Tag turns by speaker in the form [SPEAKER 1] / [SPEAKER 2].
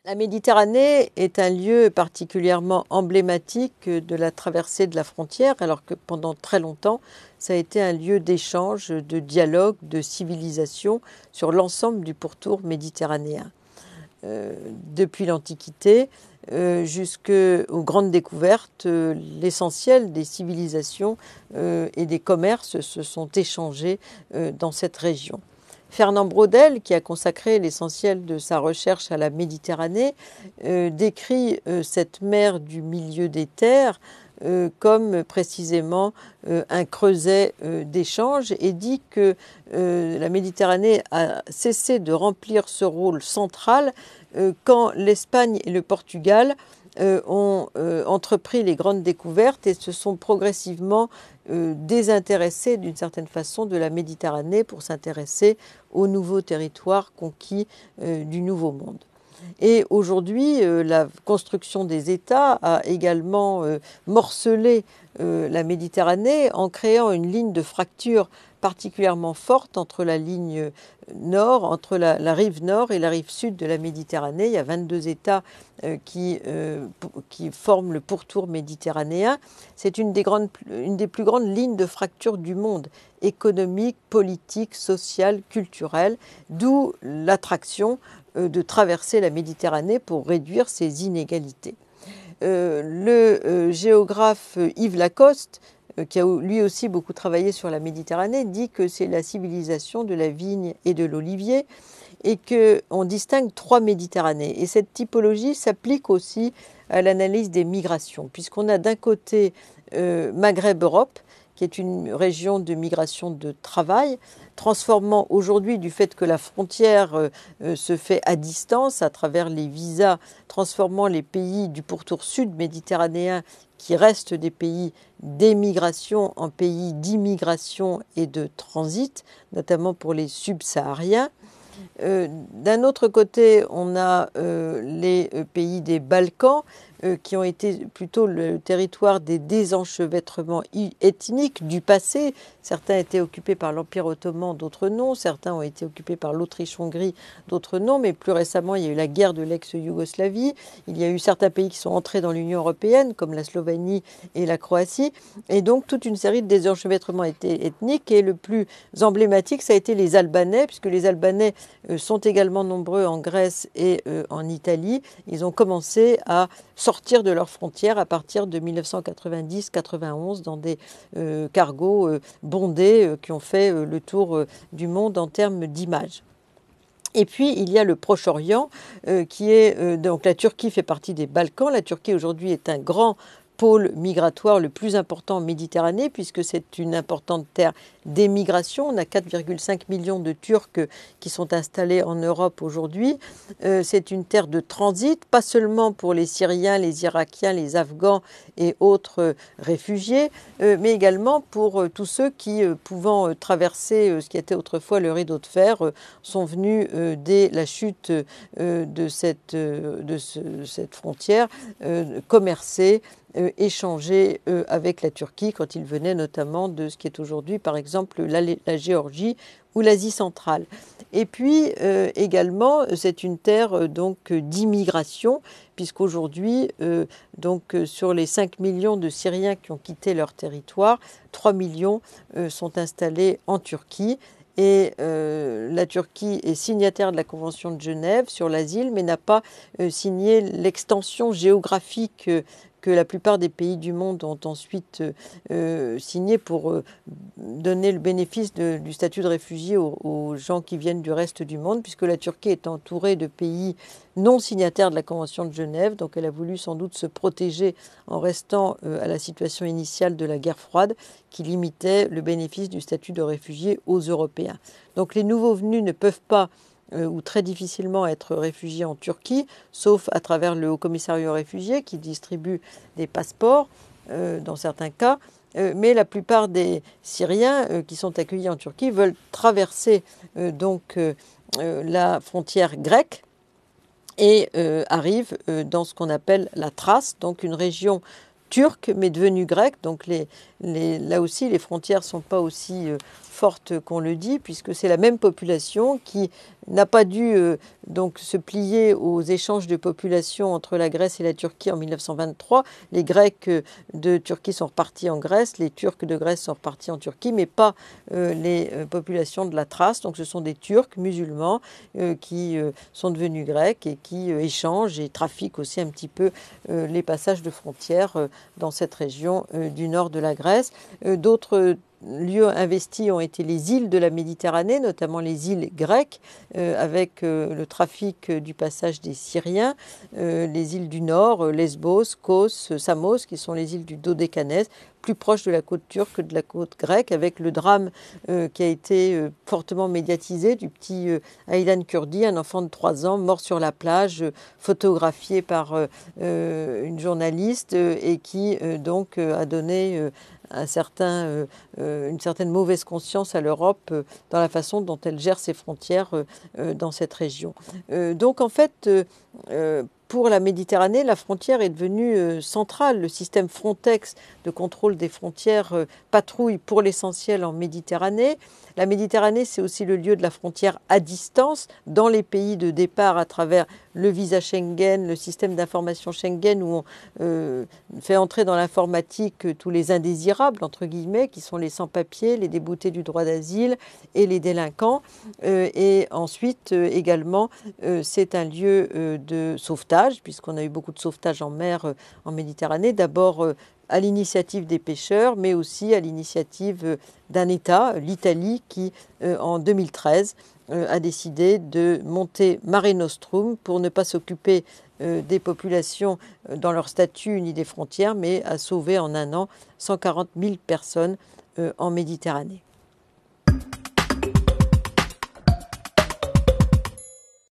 [SPEAKER 1] La Méditerranée est un lieu particulièrement emblématique de la traversée de la frontière, alors que pendant très longtemps, ça a été un lieu d'échange, de dialogue, de civilisation sur l'ensemble du pourtour méditerranéen. Depuis l'Antiquité jusqu'aux grandes découvertes, l'essentiel des civilisations et des commerces se sont échangés dans cette région. Fernand Braudel, qui a consacré l'essentiel de sa recherche à la Méditerranée, décrit cette mer du milieu des terres comme précisément un creuset d'échange et dit que la Méditerranée a cessé de remplir ce rôle central quand l'Espagne et le Portugal ont entrepris les grandes découvertes et se sont progressivement désintéressés d'une certaine façon de la Méditerranée pour s'intéresser aux nouveaux territoires conquis du Nouveau Monde. Et aujourd'hui, la construction des États a également morcelé la Méditerranée en créant une ligne de fracture particulièrement forte entre la ligne nord, entre la rive nord et la rive sud de la Méditerranée. Il y a 22 États qui forment le pourtour méditerranéen. C'est une des plus grandes lignes de fracture du monde, économique, politique, sociale, culturelle, d'où l'attraction de traverser la Méditerranée pour réduire ces inégalités. Le géographe Yves Lacoste, qui a lui aussi beaucoup travaillé sur la Méditerranée, dit que c'est la civilisation de la vigne et de l'olivier et qu'on distingue trois Méditerranées. Et cette typologie s'applique aussi à l'analyse des migrations, puisqu'on a d'un côté Maghreb-Europe, qui est une région de migration de travail, transformant aujourd'hui, du fait que la frontière se fait à distance à travers les visas, transformant les pays du pourtour sud méditerranéen qui restent des pays d'émigration en pays d'immigration et de transit, notamment pour les subsahariens. D'un autre côté, on a les pays des Balkans, qui ont été plutôt le territoire des désenchevêtrements ethniques du passé. Certains étaient occupés par l'Empire ottoman, d'autres non. Certains ont été occupés par l'Autriche-Hongrie, d'autres non. Mais plus récemment, il y a eu la guerre de l'ex-Yougoslavie. Il y a eu certains pays qui sont entrés dans l'Union européenne, comme la Slovénie et la Croatie. Et donc, toute une série de désenchevêtrements ethniques. Et le plus emblématique, ça a été les Albanais, puisque les Albanais sont également nombreux en Grèce et en Italie. Ils ont commencé à sortir de leurs frontières à partir de 1990-91 dans des cargos bondés qui ont fait le tour du monde en termes d'image. Et puis, il y a le Proche-Orient, qui est... donc la Turquie fait partie des Balkans. La Turquie, aujourd'hui, est un grand pôle migratoire le plus important en Méditerranée, puisque c'est une importante terre d'émigration. On a 4,5 millions de Turcs qui sont installés en Europe aujourd'hui. C'est une terre de transit, pas seulement pour les Syriens, les Irakiens, les Afghans et autres réfugiés, mais également pour tous ceux qui, pouvant traverser ce qui était autrefois le rideau de fer, sont venus dès la chute de cette frontière commercer, échanger avec la Turquie quand ils venaient notamment de ce qui est aujourd'hui par exemple la Géorgie ou l'Asie centrale. Et puis également c'est une terre donc d'immigration, puisqu'aujourd'hui donc sur les 5 millions de Syriens qui ont quitté leur territoire, 3 millions sont installés en Turquie. Et la Turquie est signataire de la Convention de Genève sur l'asile, mais n'a pas signé l'extension géographique que la plupart des pays du monde ont ensuite signé pour donner le bénéfice du statut de réfugié aux gens qui viennent du reste du monde, puisque la Turquie est entourée de pays non signataires de la Convention de Genève, donc elle a voulu sans doute se protéger en restant à la situation initiale de la guerre froide, qui limitait le bénéfice du statut de réfugié aux Européens. Donc les nouveaux venus ne peuvent pas ou très difficilement être réfugiés en Turquie, sauf à travers le Haut-Commissariat aux réfugiés qui distribue des passeports dans certains cas. Mais la plupart des Syriens qui sont accueillis en Turquie veulent traverser donc la frontière grecque et arrivent dans ce qu'on appelle la Thrace, donc une région turque mais devenue grecque. Donc là aussi, les frontières ne sont pas aussi fortes qu'on le dit, puisque c'est la même population qui n'a pas dû donc se plier aux échanges de population entre la Grèce et la Turquie en 1923. Les Grecs de Turquie sont repartis en Grèce, les Turcs de Grèce sont repartis en Turquie, mais pas les populations de la Thrace. Donc ce sont des Turcs musulmans qui sont devenus grecs et qui échangent et trafiquent aussi un petit peu les passages de frontières dans cette région du nord de la Grèce. D'autres lieux investis ont été les îles de la Méditerranée, notamment les îles grecques, avec le trafic du passage des Syriens, les îles du Nord, Lesbos, Kos, Samos, qui sont les îles du Dodécanèse, plus proches de la côte turque que de la côte grecque, avec le drame qui a été fortement médiatisé du petit Aylan Kurdi, un enfant de 3 ans, mort sur la plage, photographié par une journaliste et qui donc a donné une certaine mauvaise conscience à l'Europe dans la façon dont elle gère ses frontières dans cette région. Donc en fait, pour la Méditerranée, la frontière est devenue centrale. Le système Frontex de contrôle des frontières patrouille pour l'essentiel en Méditerranée. La Méditerranée, c'est aussi le lieu de la frontière à distance dans les pays de départ à travers le visa Schengen, le système d'information Schengen où on fait entrer dans l'informatique tous les indésirables, entre guillemets, qui sont les sans-papiers, les déboutés du droit d'asile et les délinquants. Et ensuite, également, c'est un lieu de sauvetage, puisqu'on a eu beaucoup de sauvetage en mer en Méditerranée. D'abord, à l'initiative des pêcheurs, mais aussi à l'initiative d'un État, l'Italie, qui, en 2013, a décidé de monter Mare Nostrum pour ne pas s'occuper des populations dans leur statut ni des frontières, mais a sauvé en un an 140 000 personnes en Méditerranée.